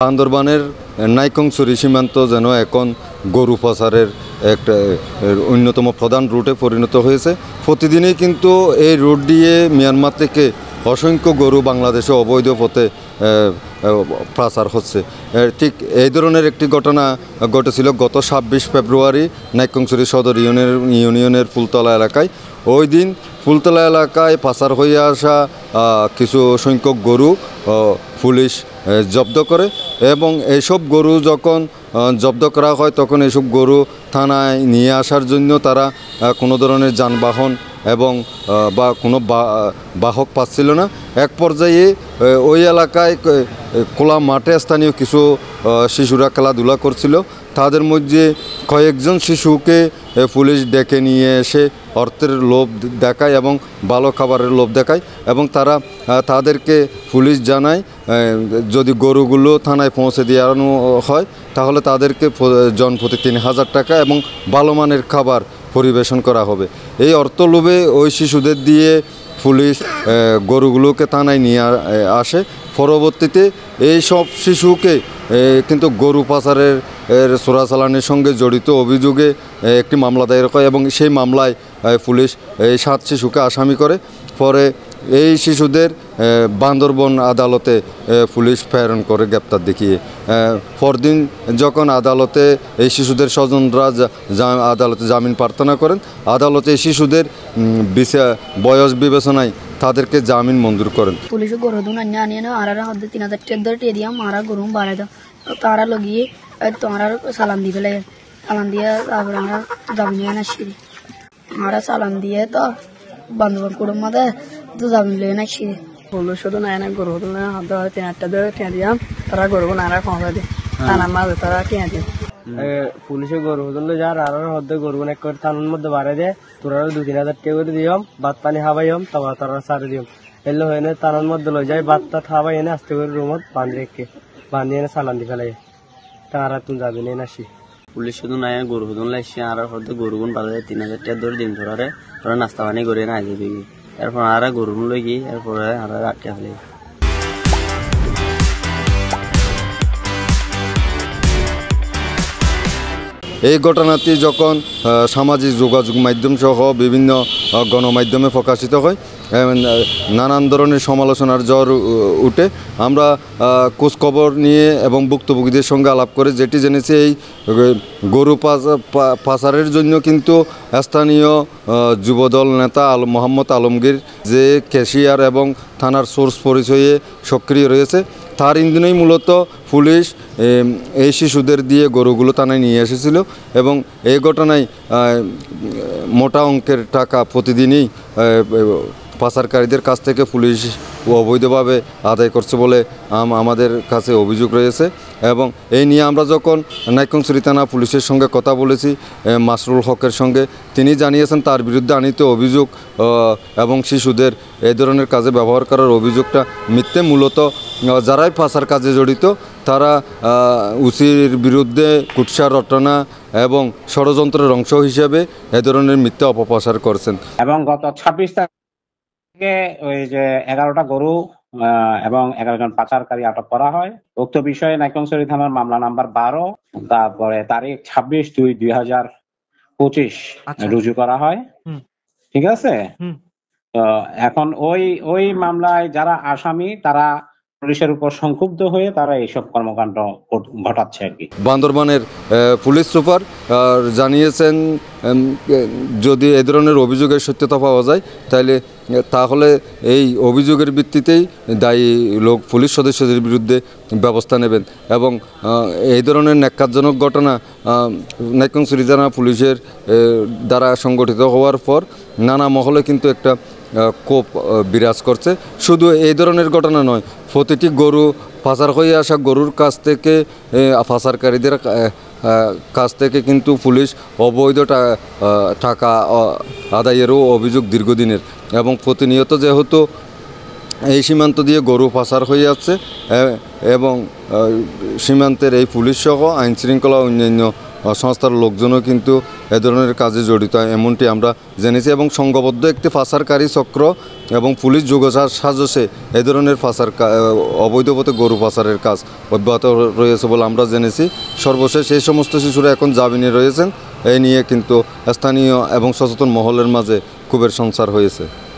বান্দরবানের নাইকংছড়ি সীমান্ত যেন এখন গরু পাচারের একটা অন্যতম প্রধান রুটে পরিণত হয়েছে। প্রতিদিনই কিন্তু এই রুট দিয়ে মিয়ানমার থেকে অসংখ্য গরু বাংলাদেশে অবৈধ পথে পাচার হচ্ছে। ঠিক এই ধরনের একটি ঘটনা ঘটেছিল গত ২৬ ফেব্রুয়ারি নাইকংছড়ি সদর ইউনিয়নের ফুলতলা এলাকায়। ওই দিন ফুলতলা এলাকায় পাচার হয়ে আসা কিছু সংখ্যক গরু পুলিশ জব্দ করে এবং এইসব গরু যখন জব্দ করা হয় তখন এইসব গরু থানায় নিয়ে আসার জন্য তারা কোনো ধরনের যানবাহন এবং বা কোনো বাহক পাচ্ছিল না। এক পর্যায়ে ওই এলাকায় খোলা মাঠে স্থানীয় কিছু শিশুরা খেলাধুলা করছিল। তাদের মধ্যে কয়েকজন শিশুকে পুলিশ ডেকে নিয়ে এসে অর্থের লোভ দেখায় এবং ভালো খাবারের লোভ দেখায় এবং তাদেরকে পুলিশ জানায় যদি গরুগুলো থানায় পৌঁছে দেওয়ানো হয় তাহলে তাদেরকে জনপ্রতি ৩,০০০ টাকা এবং ভালো মানের খাবার পরিবেশন করা হবে। এই অর্থ লোভে ওই শিশুদের দিয়ে পুলিশ গরুগুলোকে থানায় নিয়ে আসে। পরবর্তীতে এই সব শিশুকে কিন্তু গরু পাচারের চোরাচালানির সঙ্গে জড়িত অভিযোগে একটি মামলা দায়ের হয় এবং সেই মামলায় পুলিশ এই ৭ শিশুকে আসামি করে। পরে এই শিশুদের বান্দরবন আদালতে পুলিশ প্রেরণ করে গ্রেপ্তার দেখিয়ে। পরদিন যখন আদালতে এই শিশুদের স্বজনরা আদালতে জামিন প্রার্থনা করেন, আদালতে এই শিশুদের বয়স বিবেচনায় তাদেরকে জামিন মঞ্জুর করেন। পুলিশ গরু আনিয়ে আনিয়ে আর ৩,০০০ টাকা দিয়ে মারা গরু বাড়াই দাও তারা লগিয়ে তোমার চালান দিয়ে ফেলে চালান দিয়ে তারপরে আমরা জামিন নিয়ে আসছি। আমরা চালান দিয়ে তো বান্ধবন কুটুম মধ্যে তো জামিন লিয়ে আসছি। পুলিশ শুধু নাই না গরু না হাত ৩,০০০ টাকা টিয়া দিয়াম তারা গরু নারা ক্ষমতা দিয়ে থানার মাঝে তারা টিয়া দিয়ে পুলিশে গরু হলে যার আর হদ্দে গরু এক করে থানার মধ্যে বাড়াই দেয় তোরা ২-৩,০০০ টাকা করে দিয়ম ভাত পানি খাবাইম তারপর তারা সারে দিয়ম এলে হয় না থানার মধ্যে লই যায় ভাত টাত খাবাই এনে আস্তে করে রুমত বান্ধি এনে চালান দি ফেলাই তারা তুমি যাবি না আসি। পুলিশ শুধু নাই গরু হুদন লাইছে আর হদ্দে গরু গুণ বাজারে ৩,০০০ টাকা ধরে দিন ধরে তোরা নাস্তা পানি করে না আগে দিবি এরপর আর গরু লই গিয়ে এরপরে আর আটকে ফেলে। এই ঘটনাটি যখন সামাজিক যোগাযোগ মাধ্যম সহ বিভিন্ন গণমাধ্যমে প্রকাশিত হয় নানান ধরনের সমালোচনার ঝড় উঠে। আমরা খোঁজখবর নিয়ে এবং ভুক্তভোগীদের সঙ্গে আলাপ করে যেটি জেনেছি এই গরু পাচারের জন্য কিন্তু স্থানীয় যুবদল নেতা মোহাম্মদ আলমগীর যে ক্যাশিয়ার এবং থানার সোর্স পরিচয়ে সক্রিয় রয়েছে তার ইন্ধনেই মূলত পুলিশ এই শিশুদের দিয়ে গরুগুলো থানায় নিয়ে এসেছিল এবং এই ঘটনায় মোটা অঙ্কের টাকা প্রতিদিনই পাচারকারীদের কাছ থেকে পুলিশ অবৈধভাবে আদায় করছে বলে আমাদের কাছে অভিযোগ রয়েছে। এবং এই নিয়ে আমরা যখন নাইকংছড়ি থানা পুলিশের সঙ্গে কথা বলেছি মাসরুল হকের সঙ্গে, তিনি জানিয়েছেন তার বিরুদ্ধে আনিত অভিযোগ এবং শিশুদের এই ধরনের কাজে ব্যবহার করার অভিযোগটা মিথ্যে। মূলত যারাই পাচার কাজে জড়িত তারা উচির বিরুদ্ধে কুৎসা রটনা এবং ষড়যন্ত্রের অংশ হিসেবে এ ধরনের মিথ্যা অপপ্রচার করছেন। এবং গত ২৬ তারিখে ওই যে ১১টা গরু এবং ১১ জন পাচারকারী আটক করা হয়। উক্ত বিষয়ে নাইকংছড়ি থানার মামলা নাম্বার ১২ তারপরে তারিখ ২৬/২/২০২৫ রুজু করা হয়। ঠিক আছে, তো এখন ওই মামলায় যারা আসামি তারা পুলিশের উপর সংক্ষুব্ধ হয়ে তারা এইসব কর্মকাণ্ড ঘটাচ্ছে আর কি। বান্দরবানের পুলিশ সুপার জানিয়েছেন যদি এ ধরনের অভিযোগের সত্যতা পাওয়া যায় তাহলে এই অভিযোগের ভিত্তিতেই দায়ী লোক পুলিশ সদস্যদের বিরুদ্ধে ব্যবস্থা নেবেন এবং এই ধরনের ন্যাক্কারজনক ঘটনা নাইকংছড়ি থানা পুলিশের দ্বারা সংগঠিত হওয়ার পর নানা মহলে কিন্তু একটা কোপ বিরাজ করছে। শুধু এই ধরনের ঘটনা নয়, প্রতিটি গরু পাচার হয়ে আসা গরুর কাছ থেকে পাচারকারীদের কাছ থেকে কিন্তু পুলিশ অবৈধ টাকা আদায়েরও অভিযোগ দীর্ঘদিনের এবং প্রতিনিয়ত যেহেতু এই সীমান্ত দিয়ে গরু পাচার হয়ে যাচ্ছে এবং সীমান্তের এই পুলিশ সহ আইনশৃঙ্খলা অন্যান্য সংস্থার লোকজনও কিন্তু এ ধরনের কাজে জড়িত এমনটি আমরা জেনেছি এবং সংঘবদ্ধ একটি পাচারকারী চক্র এবং পুলিশ যোগ সাজসে এই ধরনের অবৈধ পথে গরু পাচারের কাজ অব্যাহত রয়েছে বলে আমরা জেনেছি। সর্বশেষ এই সমস্ত শিশুরা এখন জামিনে রয়েছেন। এই নিয়ে কিন্তু স্থানীয় এবং সচেতন মহলের মাঝে ক্ষোভের সঞ্চার হয়েছে।